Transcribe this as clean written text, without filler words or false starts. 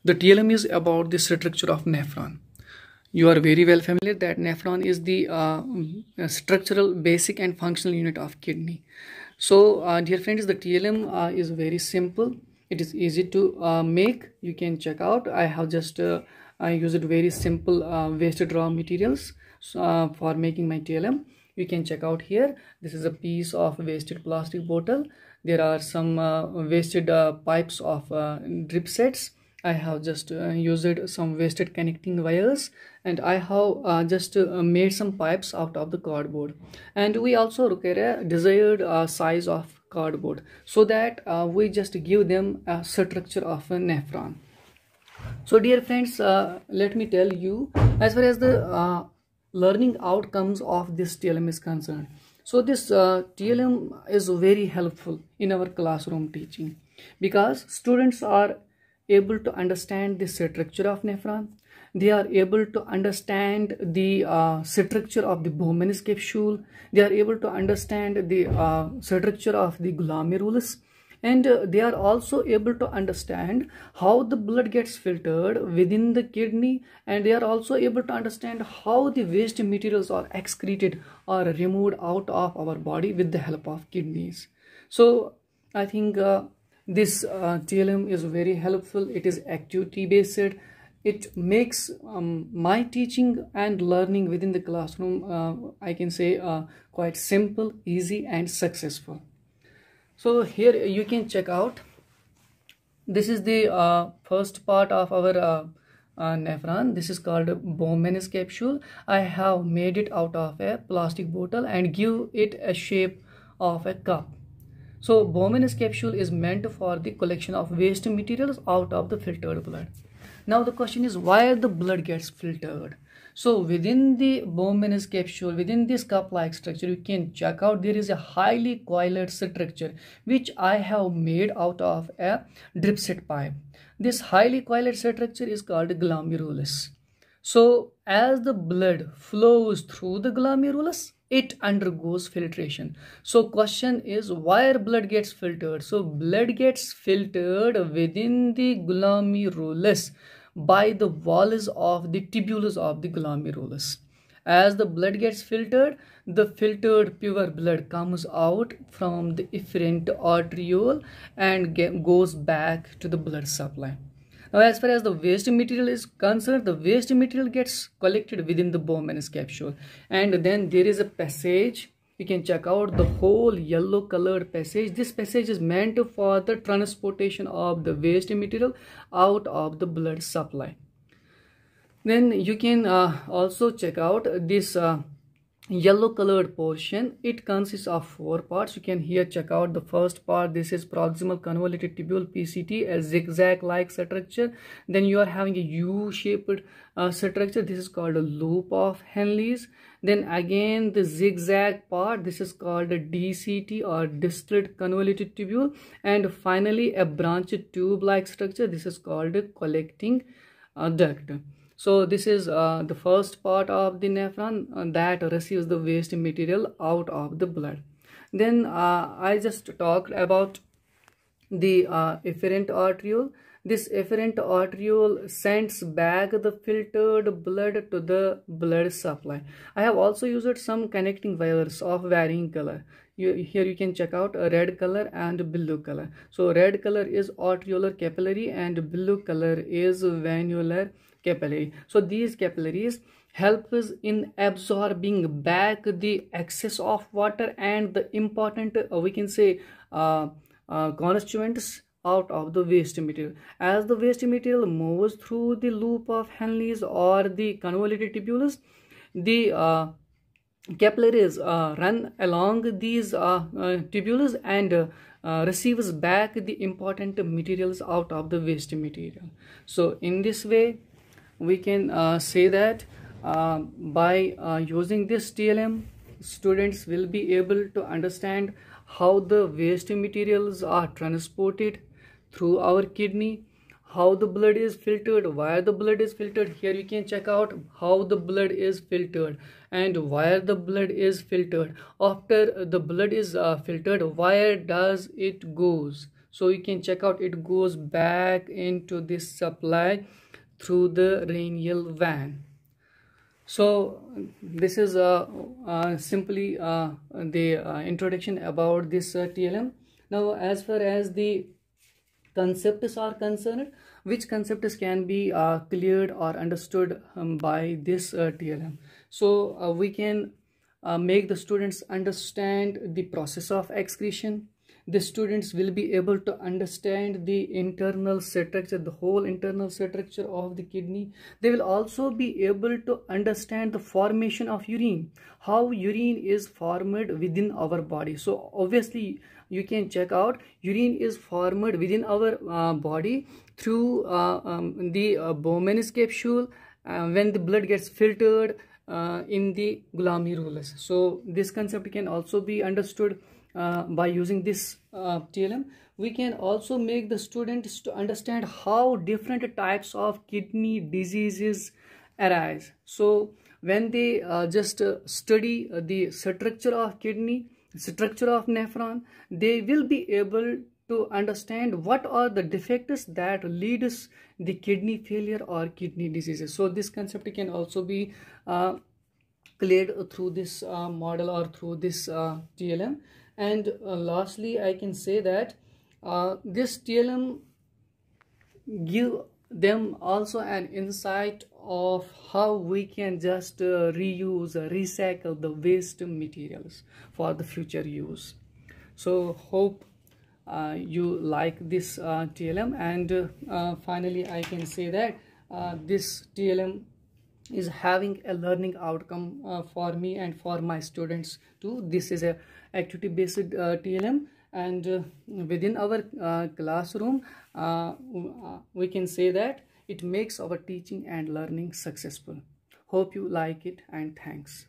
The TLM is about the structure of nephron. You are very well familiar that nephron is the structural, basic and functional unit of kidney. So dear friends, the TLM is very simple. It is easy to make. You can check out. I have just I used very simple wasted raw materials for making my TLM. You can check out here. This is a piece of wasted plastic bottle. There are some wasted pipes of drip sets. I have just used some wasted connecting wires, and I have just made some pipes out of the cardboard. And we also require a desired size of cardboard, so that we just give them a structure of a nephron. So dear friends, let me tell you, as far as the learning outcomes of this TLM is concerned. So this TLM is very helpful in our classroom teaching, because students are able to understand the structure of nephron. They are able to understand the structure of the Bowman's capsule. They are able to understand the structure of the glomerulus. And they are also able to understand how the blood gets filtered within the kidney, and they are also able to understand how the waste materials are excreted or removed out of our body with the help of kidneys. So I think this TLM is very helpful. It is activity based. It makes my teaching and learning within the classroom, I can say, quite simple, easy and successful. So here you can check out. This is the first part of our nephron. This is called Bowman's capsule. I have made it out of a plastic bottle and give it a shape of a cup. So Bowman's capsule is meant for the collection of waste materials out of the filtered blood. Now the question is, why the blood gets filtered? So within the Bowman's capsule, within this cup-like structure, you can check out there is a highly coiled structure which I have made out of a drip set pipe. This highly coiled structure is called glomerulus. So as the blood flows through the glomerulus, it undergoes filtration. So question is, why blood gets filtered? So blood gets filtered within the glomerulus by the walls of the tubules of the glomerulus. As the blood gets filtered, the filtered pure blood comes out from the efferent arteriole and goes back to the blood supply. Now, as far as the waste material is concerned, the waste material gets collected within the Bowman's capsule, and then there is a passage. You can check out the whole yellow colored passage. This passage is meant for the transportation of the waste material out of the blood supply. Then you can also check out this yellow colored portion. It consists of 4 parts. You can here check out the first part. This is proximal convoluted tubule, PCT, a zigzag like structure. Then you are having a U-shaped structure. This is called a loop of Henle's. Then again the zigzag part, this is called a DCT or distilled convoluted tubule. And finally a branched tube like structure. This is called a collecting duct. So this is the first part of the nephron that receives the waste material out of the blood. Then I just talked about the efferent arteriole. This efferent arteriole sends back the filtered blood to the blood supply. I have also used some connecting wires of varying color. Here you can check out a red color and blue color. So red color is arteriolar capillary and blue color is venular capillary. So these capillaries help us in absorbing back the excess of water and the important we can say constituents out of the waste material. As the waste material moves through the loop of Henle's or the convoluted tubules, the capillaries run along these tubules and receives back the important materials out of the waste material. So in this way we can say that by using this TLM, students will be able to understand how the waste materials are transported through our kidney, how the blood is filtered, why the blood is filtered. Here you can check out how the blood is filtered and why the blood is filtered. After the blood is filtered, where does it goes? So you can check out, it goes back into this supply through the Raniel van. So this is simply the introduction about this TLM. Now as far as the concepts are concerned, which concepts can be cleared or understood by this TLM. So we can make the students understand the process of excretion. The students will be able to understand the internal structure, the whole internal structure of the kidney. They will also be able to understand the formation of urine, how urine is formed within our body. So obviously you can check out, urine is formed within our body through the Bowman's capsule when the blood gets filtered in the glomerulus. So this concept can also be understood by using this TLM. We can also make the students to understand how different types of kidney diseases arise. So when they just study the structure of kidney, structure of nephron, they will be able to understand what are the defects that leads the kidney failure or kidney diseases. So this concept can also be cleared through this model or through this TLM. And lastly, I can say that this TLM give them also an insight of how we can just reuse, recycle the waste materials for the future use. So hope you like this TLM, and finally I can say that this TLM is having a learning outcome for me and for my students too. This is a activity based TLM, and within our classroom we can say that it makes our teaching and learning successful. Hope you like it, and thanks.